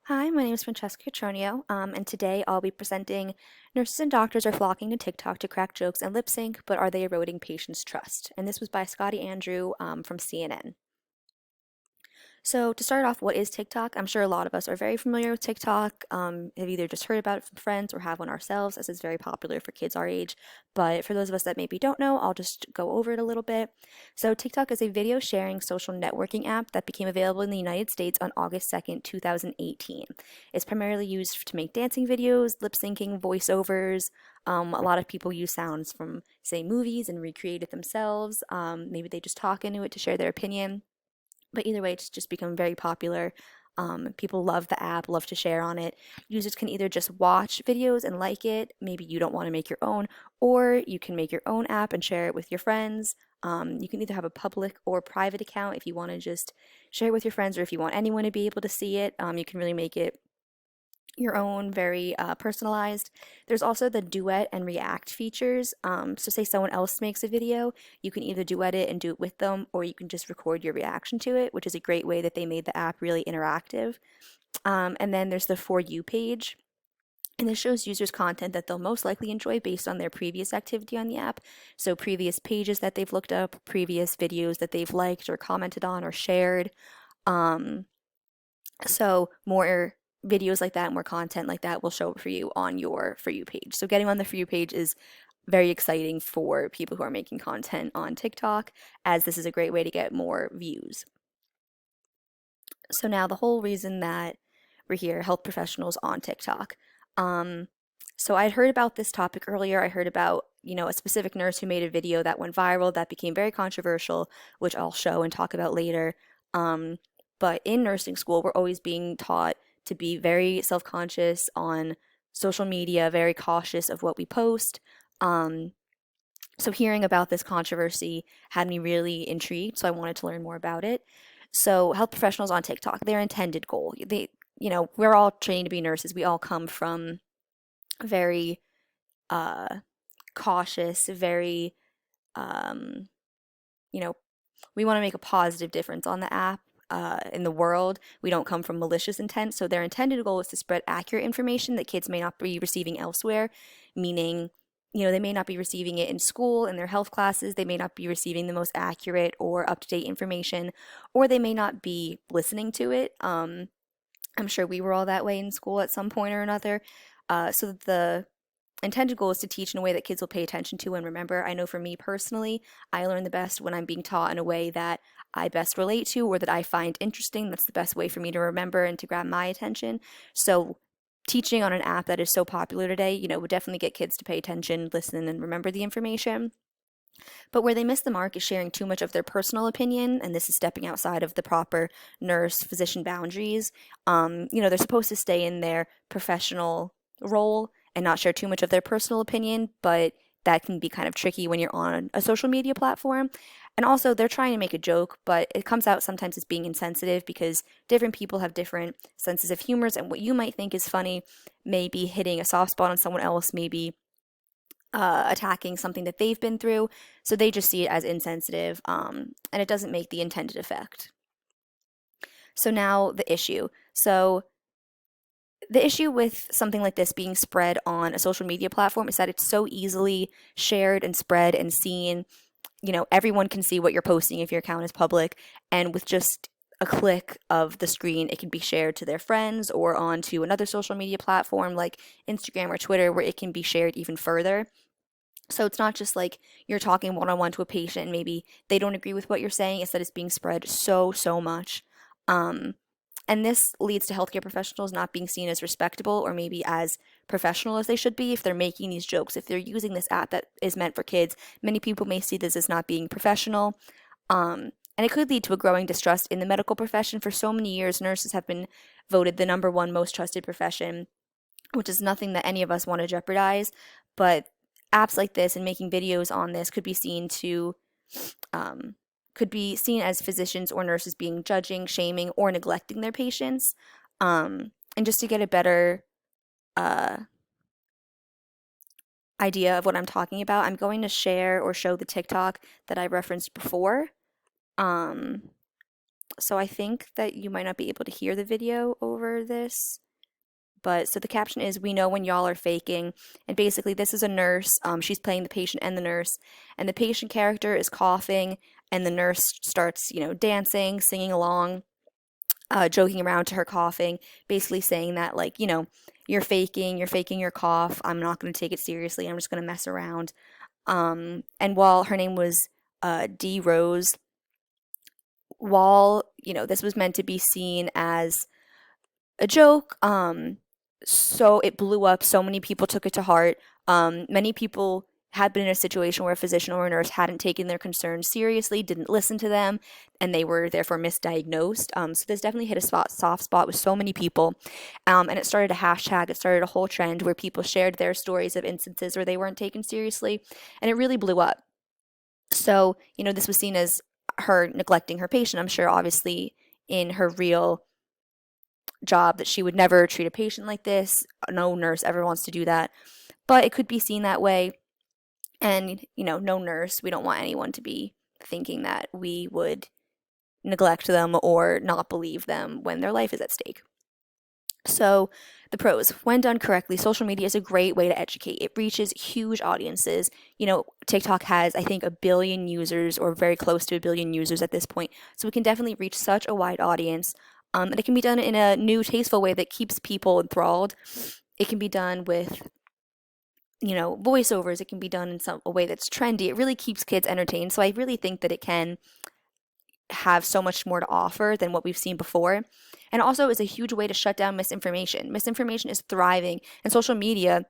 Hi, my name is Francesca Cotronio, and today I'll be presenting Nurses and doctors are flocking to TikTok to crack jokes and lip sync, but are they eroding patients' trust? And this was by Scotty Andrew from CNN. So, to start off, what is TikTok? I'm sure a lot of us are very familiar with TikTok. Have either just heard about it from friends or have one ourselves, as it's very popular for kids our age. But for those of us that maybe don't know, I'll just go over it a little bit. So, TikTok is a video sharing social networking app that became available in the United States on August 2nd, 2018. It's primarily used to make dancing videos, lip syncing, voiceovers. A lot of people use sounds from, say, movies and recreate it themselves. Maybe they just talk into it to share their opinion. But either way, it's just become very popular. People love the app, love to share on it. Users can either just watch videos and like it, maybe you don't want to make your own, or you can make your own app and share it with your friends. You can either have a public or private account if you want to just share it with your friends, or if you want anyone to be able to see it. You can really make it your own, very personalized. There's also the duet and react features. So say someone else makes a video, you can either duet it and do it with them, or you can just record your reaction to it, which is a great way that they made the app really interactive. And then there's the For You page. And this shows users content that they'll most likely enjoy based on their previous activity on the app. So, previous pages that they've looked up, previous videos that they've liked or commented on or shared. Um, so more videos like that, more content like that will show up for you on your For You page. So getting on the For You page is very exciting for people who are making content on TikTok, as this is a great way to get more views. So now the whole reason that we're here, health professionals on TikTok. Um, so I'd heard about this topic earlier. I heard about, a specific nurse who made a video that went viral that became very controversial, which I'll show and talk about later. Um, but in nursing school, we're always being taught to be very self-conscious on social media, very cautious of what we post. Um, so hearing about this controversy had me really intrigued, so I wanted to learn more about it. So health professionals on TikTok, their intended goal, we're all trained to be nurses. We all come from very uh, cautious, very, um, you know, we want to make a positive difference on the app. In the world, we don't come from malicious intent. So their intended goal is to spread accurate information that kids may not be receiving elsewhere, meaning, they may not be receiving it in school, in their health classes. They may not be receiving the most accurate or up to date information, or they may not be listening to it. I'm sure we were all that way in school at some point or another. So the intended goal is to teach in a way that kids will pay attention to and remember. I know for me personally, I learn the best when I'm being taught in a way that I best relate to or that I find interesting. That's the best way for me to remember and to grab my attention. So teaching on an app that is so popular today, would definitely get kids to pay attention, listen, and remember the information. But where they miss the mark is sharing too much of their personal opinion, and this is stepping outside of the proper nurse physician boundaries. They're supposed to stay in their professional role and not share too much of their personal opinion, but that can be kind of tricky when you're on a social media platform. And also, they're trying to make a joke, but it comes out sometimes as being insensitive because different people have different senses of humors, and what you might think is funny may be hitting a soft spot on someone else, maybe attacking something that they've been through. So they just see it as insensitive, and it doesn't make the intended effect. So now the issue. So the issue with something like this being spread on a social media platform is that it's so easily shared and spread and seen. Everyone can see what you're posting if your account is public, and with just a click of the screen, it can be shared to their friends or onto another social media platform like Instagram or Twitter, where it can be shared even further. So it's not just like you're talking one on one to a patient and maybe they don't agree with what you're saying, it's that it's being spread so much. Um, and this leads to healthcare professionals not being seen as respectable or maybe as professional as they should be if they're making these jokes. If they're using this app that is meant for kids, many people may see this as not being professional. And it could lead to a growing distrust in the medical profession. For so many years, nurses have been voted the number one most trusted profession, which is nothing that any of us want to jeopardize. But apps like this and making videos on this um, could be seen as physicians or nurses being judging, shaming, or neglecting their patients. And just to get a better uh, idea of what I'm talking about, I'm going to share or show the TikTok that I referenced before. Um, So I think that you might not be able to hear the video over this. But so the caption is, "We know when y'all are faking." And basically, this is a nurse. She's playing the patient and the nurse. And the patient character is coughing, and the nurse starts, dancing, singing along, joking around to her coughing, basically saying that, like, you're faking your cough. I'm not going to take it seriously. I'm just going to mess around. And while her name was D Rose, while, this was meant to be seen as a joke, so it blew up. So many people took it to heart. Many people had been in a situation where a physician or a nurse hadn't taken their concerns seriously, didn't listen to them, and they were therefore misdiagnosed. So this definitely hit a soft spot with so many people. And it started a hashtag, it started a whole trend where people shared their stories of instances where they weren't taken seriously, and it really blew up. So, this was seen as her neglecting her patient. I'm sure, obviously, in her real job, that she would never treat a patient like this. No nurse ever wants to do that. But it could be seen that way. And, no nurse, we don't want anyone to be thinking that we would neglect them or not believe them when their life is at stake. So, the pros. When done correctly, social media is a great way to educate. It reaches huge audiences. TikTok has, I think, 1 billion users, or very close to 1 billion users at this point. So we can definitely reach such a wide audience. And it can be done in a new, tasteful way that keeps people enthralled. It can be done with, voiceovers. It can be done in a way that's trendy. It really keeps kids entertained. So I really think that it can have so much more to offer than what we've seen before. And also is a huge way to shut down misinformation. Misinformation is thriving, and social media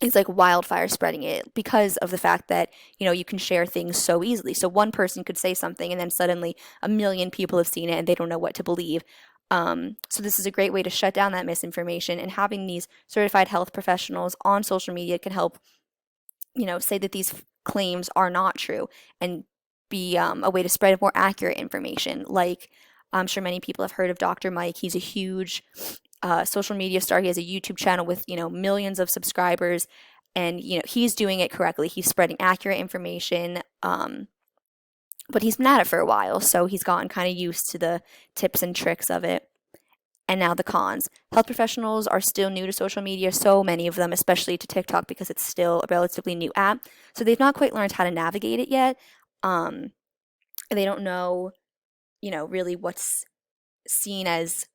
is like wildfire spreading it because of the fact that, you can share things so easily. So one person could say something and then suddenly 1 million people have seen it and they don't know what to believe. So this is a great way to shut down that misinformation, and having these certified health professionals on social media can help, say that these claims are not true, and be a way to spread more accurate information. Like, I'm sure many people have heard of Dr. Mike. He's a huge social media star. He has a YouTube channel with, millions of subscribers, and, he's doing it correctly. He's spreading accurate information, but he's been at it for a while, so he's gotten kind of used to the tips and tricks of it. And now the cons. Health professionals are still new to social media, so many of them, especially to TikTok, because it's still a relatively new app. So they've not quite learned how to navigate it yet. They don't know, really what's seen as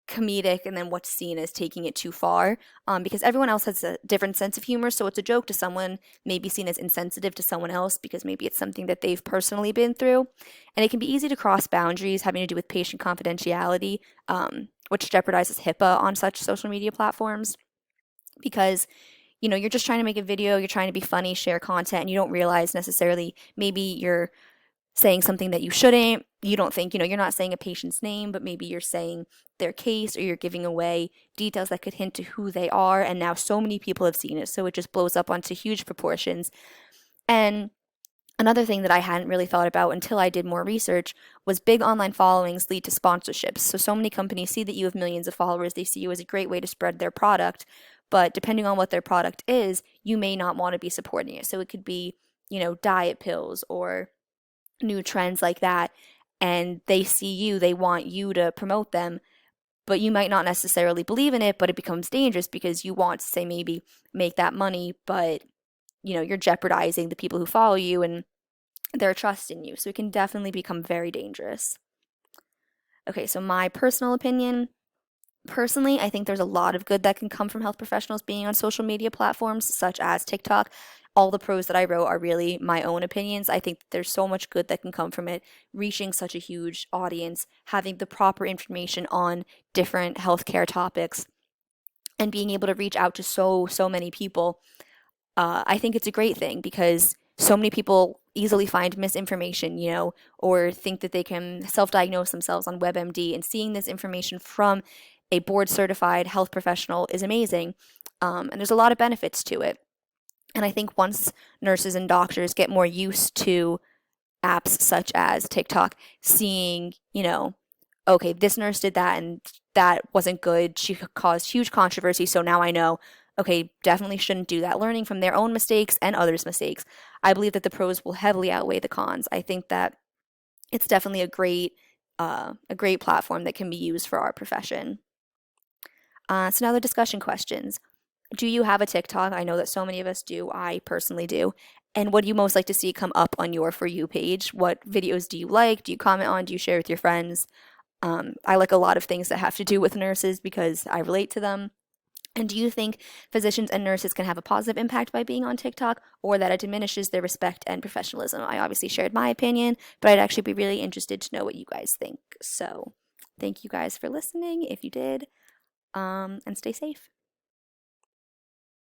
comedic and then what's seen as taking it too far, because everyone else has a different sense of humor. So it's a joke to someone may be seen as insensitive to someone else because maybe it's something that they've personally been through. And it can be easy to cross boundaries having to do with patient confidentiality, which jeopardizes HIPAA on such social media platforms, because you're just trying to make a video, you're trying to be funny, share content, and you don't realize necessarily maybe you're saying something that you shouldn't. You don't think, you're not saying a patient's name, but maybe you're saying their case, or you're giving away details that could hint to who they are. And now so many people have seen it, so it just blows up onto huge proportions. And another thing that I hadn't really thought about until I did more research was big online followings lead to sponsorships. So many companies see that you have millions of followers. They see you as a great way to spread their product. But depending on what their product is, you may not want to be supporting it. So it could be, diet pills or new trends like that. And they see you, they want you to promote them, but you might not necessarily believe in it, but it becomes dangerous because you want to, say, maybe make that money, but you're jeopardizing the people who follow you and their trust in you. So it can definitely become very dangerous. Okay, so my personal opinion. Personally, I think there's a lot of good that can come from health professionals being on social media platforms such as TikTok. All the pros that I wrote are really my own opinions. I think there's so much good that can come from it, reaching such a huge audience, having the proper information on different healthcare topics, and being able to reach out to so many people. I think it's a great thing because so many people easily find misinformation, or think that they can self-diagnose themselves on WebMD, and seeing this information from a board-certified health professional is amazing, and there's a lot of benefits to it. And I think once nurses and doctors get more used to apps such as TikTok, seeing, okay, this nurse did that and that wasn't good, she caused huge controversy, so now I know, okay, definitely shouldn't do that. Learning from their own mistakes and others' mistakes, I believe that the pros will heavily outweigh the cons. I think that it's definitely a great platform that can be used for our profession. So now the discussion questions. Do you have a TikTok? I know that so many of us do. I personally do. And what do you most like to see come up on your For You page? What videos do you like? Do you comment on? Do you share with your friends? I like a lot of things that have to do with nurses because I relate to them. And do you think physicians and nurses can have a positive impact by being on TikTok, or that it diminishes their respect and professionalism? I obviously shared my opinion, but I'd actually be really interested to know what you guys think. So thank you guys for listening if you did, and stay safe.